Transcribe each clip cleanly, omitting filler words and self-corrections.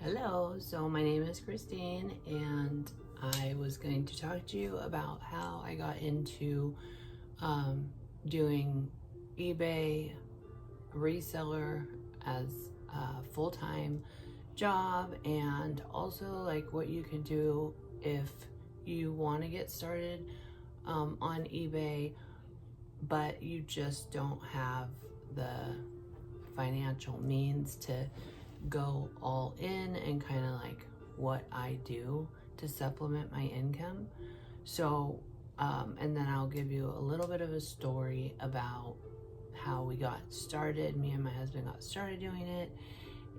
Hello, so my name is Christine, and I was going to talk to you about how I got into doing eBay reseller as a full-time job, and also like what you can do if you want to get started on eBay, but you just don't have the financial means to go all in, and kind of like what I do to supplement my income. So, and then I'll give you a little bit of a story about how we got started. Me and my husband got started doing it.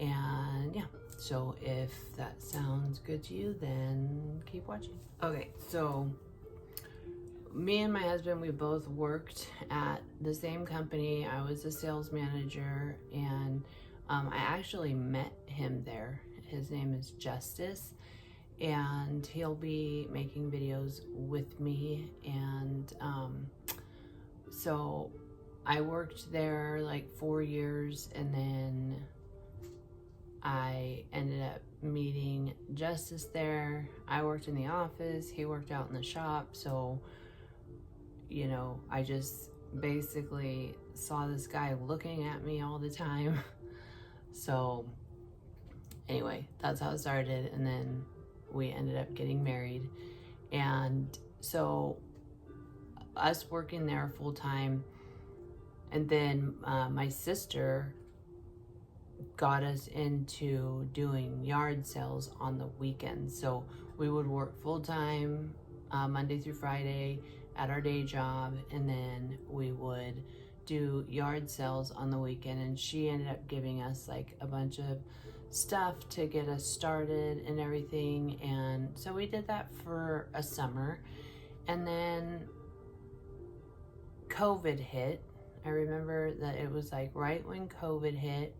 And yeah, so if that sounds good to you, then keep watching. Okay, so me and my husband, we both worked at the same company. I was a sales manager, and I actually met him there. His name is Justice, and he'll be making videos with me. And so I worked there like 4 years, and then I ended up meeting Justice there. I worked in the office, he worked out in the shop. So you know, I just basically saw this guy looking at me all the time. So anyway, that's how it started. And then we ended up getting married. And so us working there full time, and then my sister got us into doing yard sales on the weekends. So we would work full time Monday through Friday at our day job, and then we would do yard sales on the weekend. And she ended up giving us like a bunch of stuff to get us started and everything. And so we did that for a summer, and then COVID hit. I remember that it was like right when COVID hit,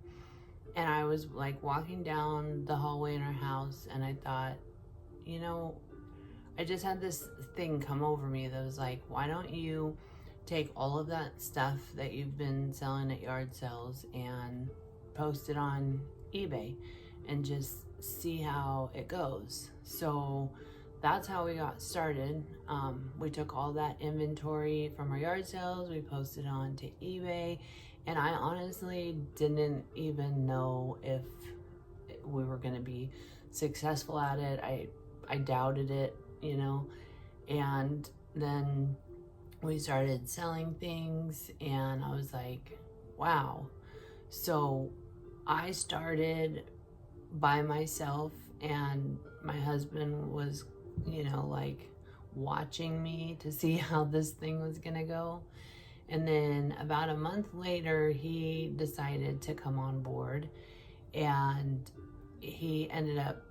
and I was like walking down the hallway in our house, and I thought, you know, I just had this thing come over me that was like, why don't you take all of that stuff that you've been selling at yard sales and post it on eBay and just see how it goes. So that's how we got started. We took all that inventory from our yard sales, we posted on to eBay, and I honestly didn't even know if we were going to be successful at it. I doubted it, you know. And then we started selling things, and I was like, wow. So I started by myself, and my husband was, you know, like watching me to see how this thing was gonna go. And then about a month later, he decided to come on board, and he ended up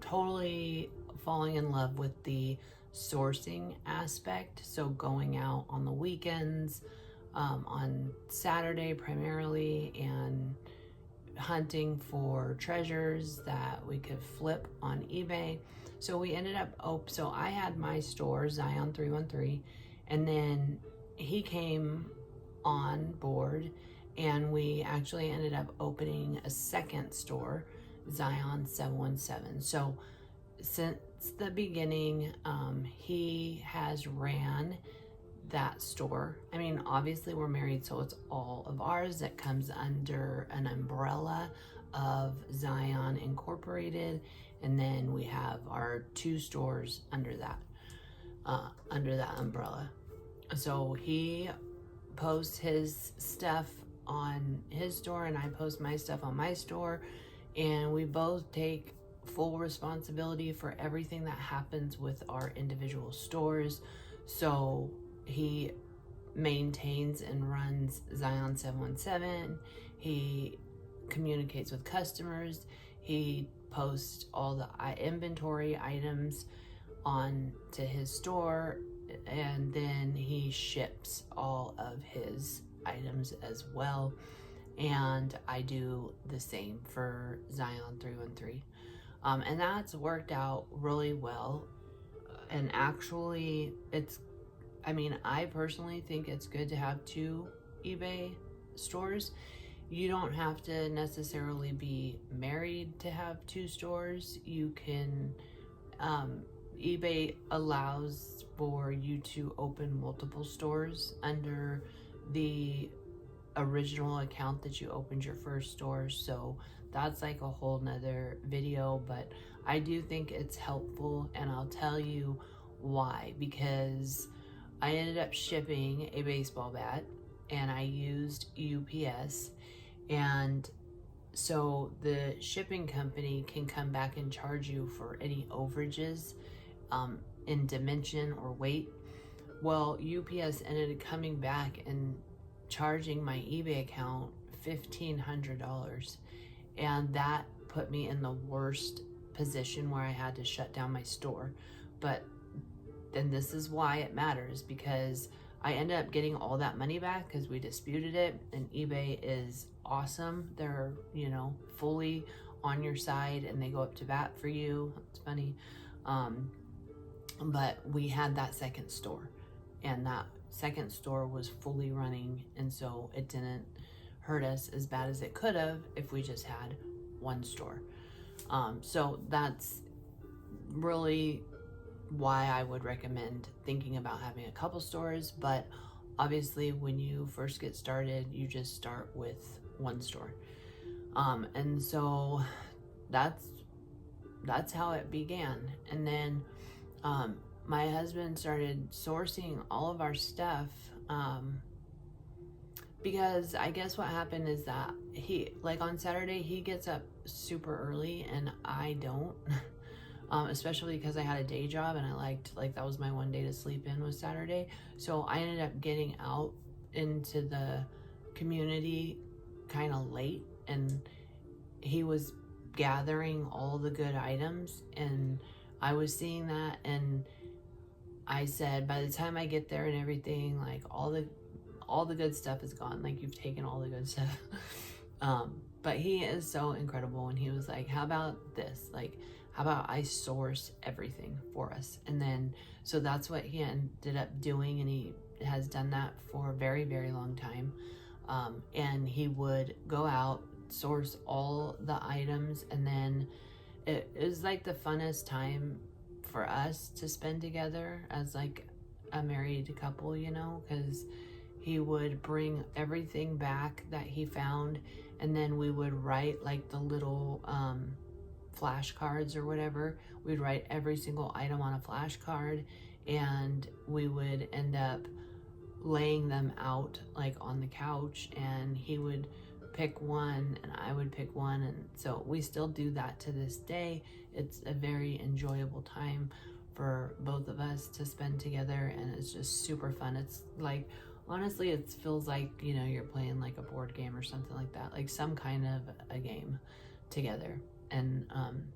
totally falling in love with the sourcing aspect. So going out on the weekends, on Saturday primarily, and hunting for treasures that we could flip on eBay. So we ended up, so I had my store, Zion 313, and then he came on board, and we actually ended up opening a second store, Zion 717. So since the beginning, he has ran that store. I mean, obviously we're married, so it's all of ours. That comes under an umbrella of Zion Incorporated, and then we have our 2 stores under that umbrella. So he posts his stuff on his store, and I post my stuff on my store, and we both take full responsibility for everything that happens with our individual stores. So he maintains and runs Zion 717. He communicates with customers. He posts all the inventory items on to his store, and then he ships all of his items as well. And I do the same for Zion 313. And that's worked out really well. And actually, I mean, I personally think it's good to have 2 eBay stores. you don't have to necessarily be married to have 2 stores. You can, eBay allows for you to open multiple stores under the original account that you opened your first store. So that's like a whole nother video, but I do think it's helpful, and I'll tell you why. Because I ended up shipping a baseball bat and I used UPS, and so the shipping company can come back and charge you for any overages in dimension or weight. Well, UPS ended up coming back and charging my eBay account $1,500, and that put me in the worst position where I had to shut down my store. But then this is why it matters, because I ended up getting all that money back because we disputed it, and eBay is awesome. They're, you know, fully on your side and they go up to bat for you. It's funny. But we had that second store, and that second store was fully running, and so it didn't hurt us as bad as it could have if we just had one store. So that's really why I would recommend thinking about having a couple stores. But obviously when you first get started, you just start with one store. And so that's how it began. And then my husband started sourcing all of our stuff, because I guess what happened is that he, like on Saturday, he gets up super early and I don't. Especially because I had a day job and I liked, like, that was my one day to sleep in was Saturday. So I ended up getting out into the community kind of late, and he was gathering all the good items, and I was seeing that, and I said, by the time I get there and everything, like all the good stuff is gone. Like, you've taken all the good stuff. But he is so incredible, and he was like, how about this? Like, how about I source everything for us? And then, so that's what he ended up doing, and he has done that for a very, very long time. And he would go out, source all the items, and then it was like the funnest time for us to spend together as like a married couple, you know, because he would bring everything back that he found, and then we would write like the little flashcards or whatever. We'd write every single item on a flashcard, and we would end up laying them out like on the couch, and he would pick one and I would pick one. And so we still do that to this day. It's a very enjoyable time for both of us to spend together, and it's just super fun. It's like, honestly, it feels like, you know, you're playing like a board game or something like that, like some kind of a game together. And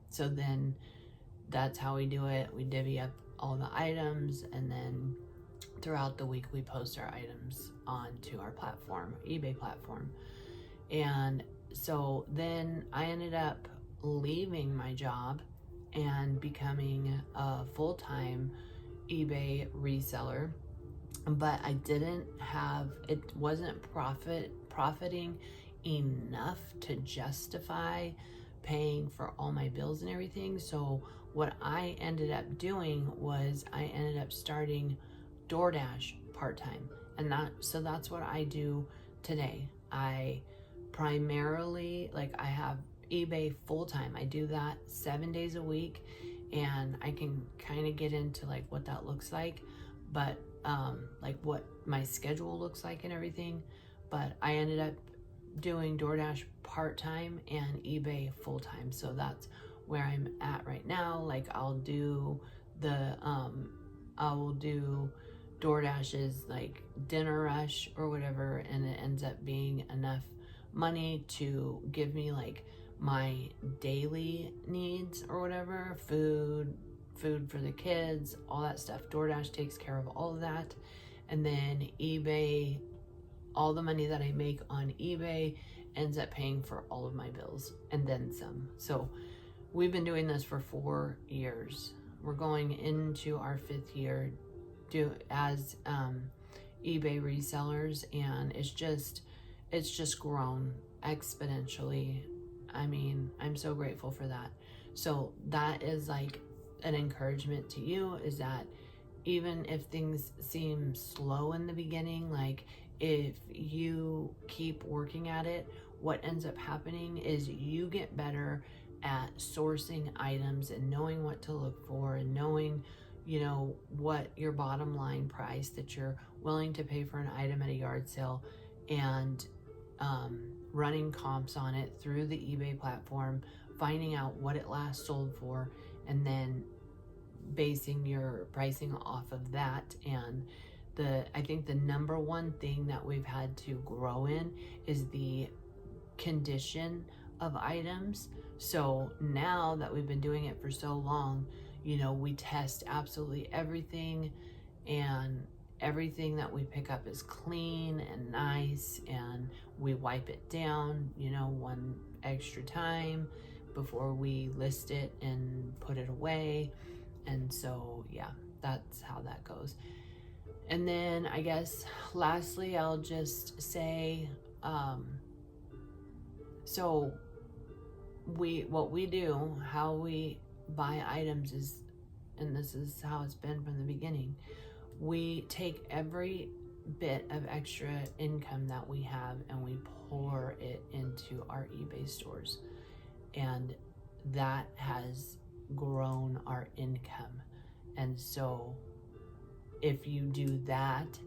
so then that's how we do it. We divvy up all the items, and then throughout the week we post our items onto our platform, eBay platform. And so then I ended up leaving my job and becoming a full-time eBay reseller, but I didn't have, it wasn't profiting enough to justify paying for all my bills and everything. So what I ended up doing was I ended up starting DoorDash part-time, and that's what I do today. I primarily, like, I have eBay full-time. I do that 7 days a week, and I can kind of get into like what that looks like, but like what my schedule looks like and everything. But I ended up doing DoorDash part-time and eBay full-time. So that's where I'm at right now. Like, I'll do DoorDash's like dinner rush or whatever, and it ends up being enough money to give me like my daily needs or whatever, food for the kids, all that stuff. DoorDash takes care of all of that. And then eBay, all the money that I make on eBay ends up paying for all of my bills and then some. So we've been doing this for 4 years. We're going into our 5th year as eBay resellers, and it's just grown exponentially. I mean, I'm so grateful for that. So that is like an encouragement to you, is that even if things seem slow in the beginning, like if you keep working at it, what ends up happening is you get better at sourcing items and knowing what to look for and knowing, you know, what your bottom line price that you're willing to pay for an item at a yard sale, and running comps on it through the eBay platform, finding out what it last sold for, and then basing your pricing off of that. And I think the number one thing that we've had to grow in is the condition of items. So now that we've been doing it for so long, you know, we test absolutely everything, and everything that we pick up is clean and nice, and we wipe it down, you know, one extra time before we list it and put it away. And so, yeah, that's how that goes. And then I guess lastly, I'll just say, so what we do, how we buy items is, and this is how it's been from the beginning, we take every bit of extra income that we have and we pour it into our eBay stores. And that has grown our income. And so if you do that,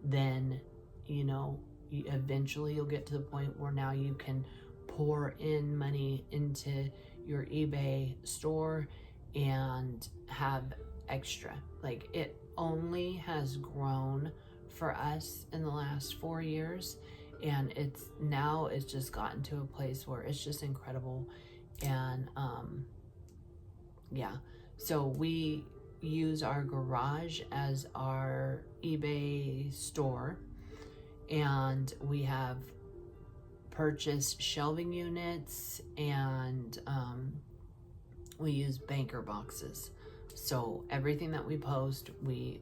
then, you know, eventually you'll get to the point where now you can pour in money into your eBay store and have extra. Like, it only has grown for us in the last 4 years, and it's just gotten to a place where it's just incredible. And yeah, so we use our garage as our eBay store, and we have purchased shelving units, and we use banker boxes. So everything that we post, we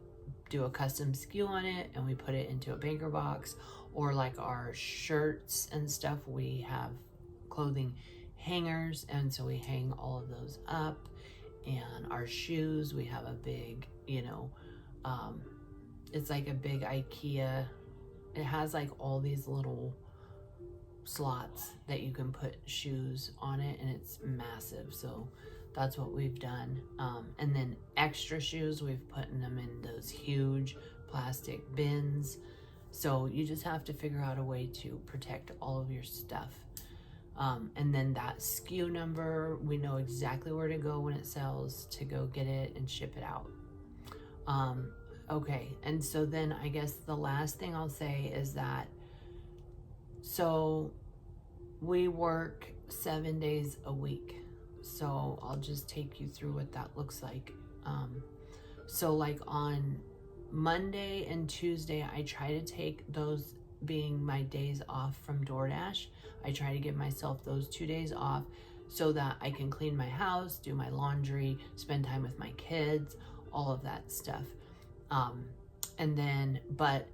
do a custom SKU on it and we put it into a banker box. Or like our shirts and stuff, we have clothing hangers, and so we hang all of those up. And our shoes, we have a big, you know, it's like a big IKEA. It has like all these little slots that you can put shoes on it, and it's massive. So that's what we've done. And then extra shoes, we've put them in those huge plastic bins. So you just have to figure out a way to protect all of your stuff. And then that SKU number, we know exactly where to go when it sells to go get it and ship it out. Okay, and so then I guess the last thing I'll say is that, so we work 7 days a week. So I'll just take you through what that looks like. So like on Monday and Tuesday, I try to take those being my days off from DoorDash. I try to give myself those 2 days off so that I can clean my house, do my laundry, spend time with my kids, all of that stuff. And then, but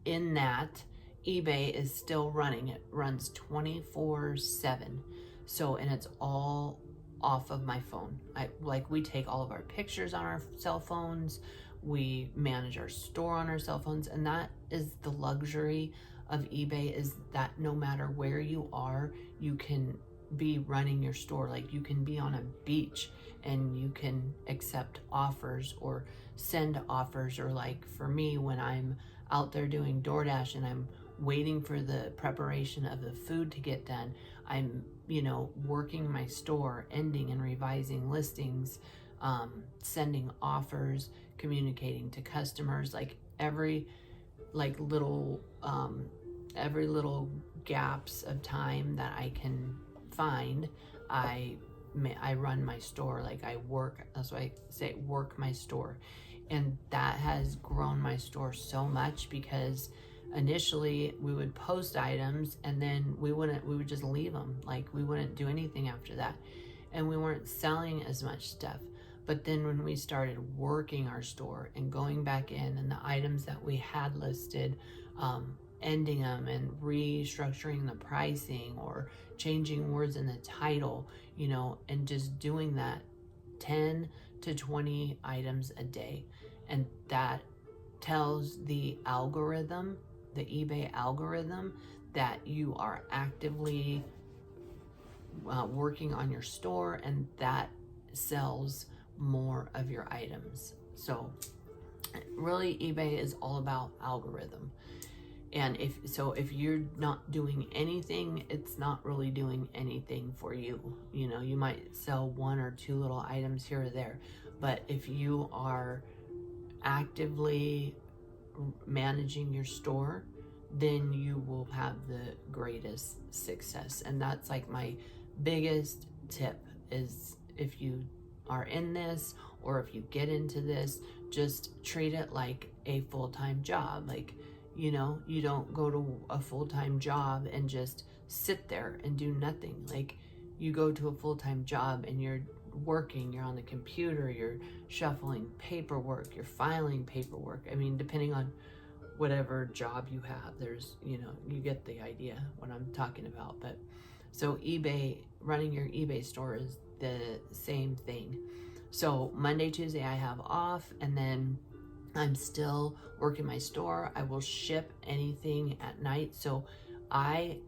in that, eBay is still running. It runs 24/7. So, and it's all off of my phone. We take all of our pictures on our cell phones. We manage our store on our cell phones. And that is the luxury of eBay, is that no matter where you are, you can be running your store. Like, you can be on a beach and you can accept offers or send offers. Or like for me, when I'm out there doing DoorDash and I'm waiting for the preparation of the food to get done, I'm, you know, working my store, ending and revising listings, sending offers, communicating to customers. Like every little gaps of time that I can find, I run my store. Like I work, that's why I say work my store. And that has grown my store so much, because initially we would post items and then we would just leave them. Like we wouldn't do anything after that. And we weren't selling as much stuff. But then when we started working our store and going back in, and the items that we had listed, ending them and restructuring the pricing or changing words in the title, you know, and just doing that 10 to 20 items a day. And that tells the algorithm, the eBay algorithm, that you are actively working on your store, and that sells more of your items. So really, eBay is all about algorithm. And if you're not doing anything, it's not really doing anything for you. You know, you might sell 1 or 2 little items here or there, but if you are actively managing your store, then you will have the greatest success. And that's like my biggest tip, is if you are in this, or if you get into this, just treat it like a full-time job. Like, you know, you don't go to a full-time job and just sit there and do nothing. Like, you go to a full-time job and you're working, you're on the computer, you're shuffling paperwork, you're filing paperwork. I mean, depending on whatever job you have, there's, you know, you get the idea what I'm talking about. But so eBay, running your eBay store is the same thing. So Monday, Tuesday I have off, and then I'm still working my store. I will ship anything at night. So I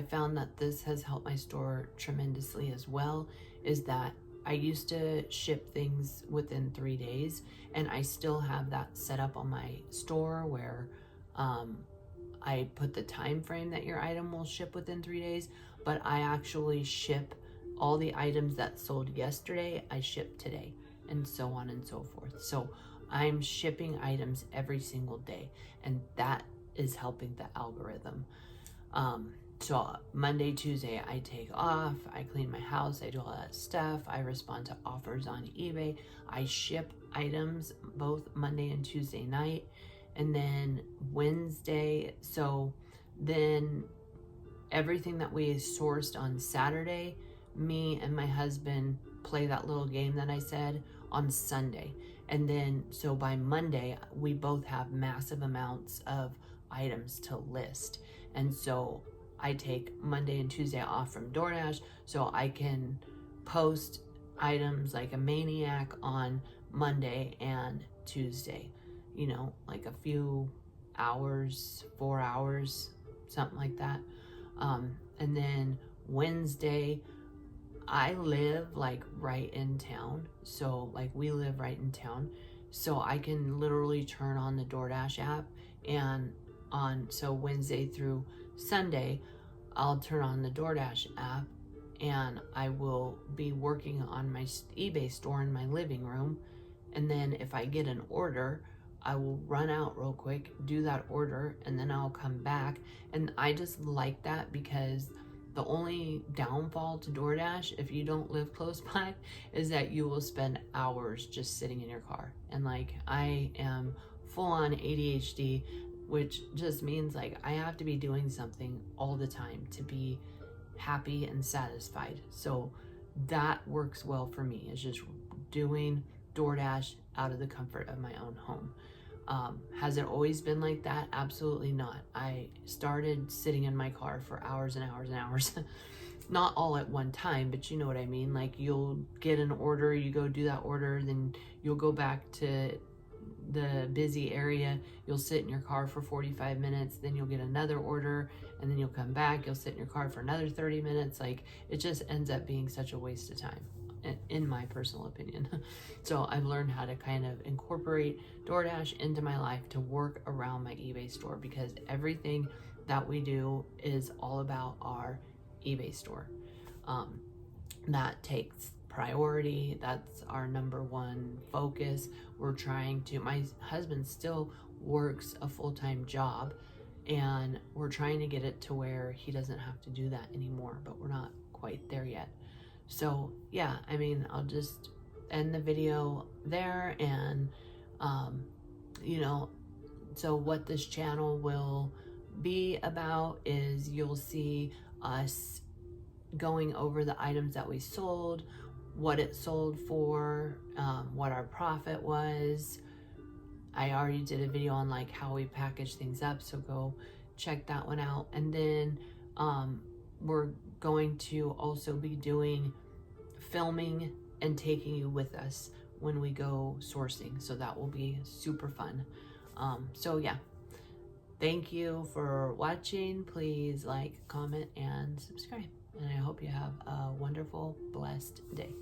found that this has helped my store tremendously as well, is that I used to ship things within 3 days, and I still have that set up on my store where I put the time frame that your item will ship within 3 days, but I actually ship all the items that sold yesterday, I ship today, and so on and so forth. So I'm shipping items every single day, and that is helping the algorithm. So Monday, Tuesday, I take off, I clean my house, I do all that stuff, I respond to offers on eBay, I ship items both Monday and Tuesday night, and then Wednesday, so then everything that we sourced on Saturday, me and my husband play that little game that I said on Sunday. And then, so by Monday, we both have massive amounts of items to list. And so I take Monday and Tuesday off from DoorDash so I can post items like a maniac on Monday and Tuesday, you know, like a few hours, 4 hours, something like that. And then Wednesday, I live like right in town. So like we live right in town. So I can literally turn on the DoorDash app, and so Wednesday through Sunday, I'll turn on the DoorDash app, and I will be working on my eBay store in my living room. And then if I get an order, I will run out real quick, do that order, and then I'll come back. And I just like that, because the only downfall to DoorDash, if you don't live close by, is that you will spend hours just sitting in your car. And like, I am full on ADHD, which just means like I have to be doing something all the time to be happy and satisfied. So that works well for me, is just doing DoorDash out of the comfort of my own home. Has it always been like that? Absolutely not. I started sitting in my car for hours and hours and hours. Not all at one time, but you know what I mean. Like, you'll get an order, you go do that order, then you'll go back to the busy area, you'll sit in your car for 45 minutes, then you'll get another order, and then you'll come back, you'll sit in your car for another 30 minutes. Like, it just ends up being such a waste of time, in my personal opinion. So I've learned how to kind of incorporate DoorDash into my life to work around my eBay store, because everything that we do is all about our eBay store. That takes priority. That's our number one focus. We're trying to, my husband still works a full-time job, and we're trying to get it to where he doesn't have to do that anymore, but we're not quite there yet. So yeah, I mean, I'll just end the video there. And you know, so what this channel will be about is you'll see us going over the items that we sold, what it sold for, what our profit was, I already did a video on like how we package things up, so go check that one out. And then we're going to also be doing filming and taking you with us when we go sourcing, so that will be super fun. So yeah, thank you for watching. Please like, comment, and subscribe, and I hope you have a wonderful, blessed day.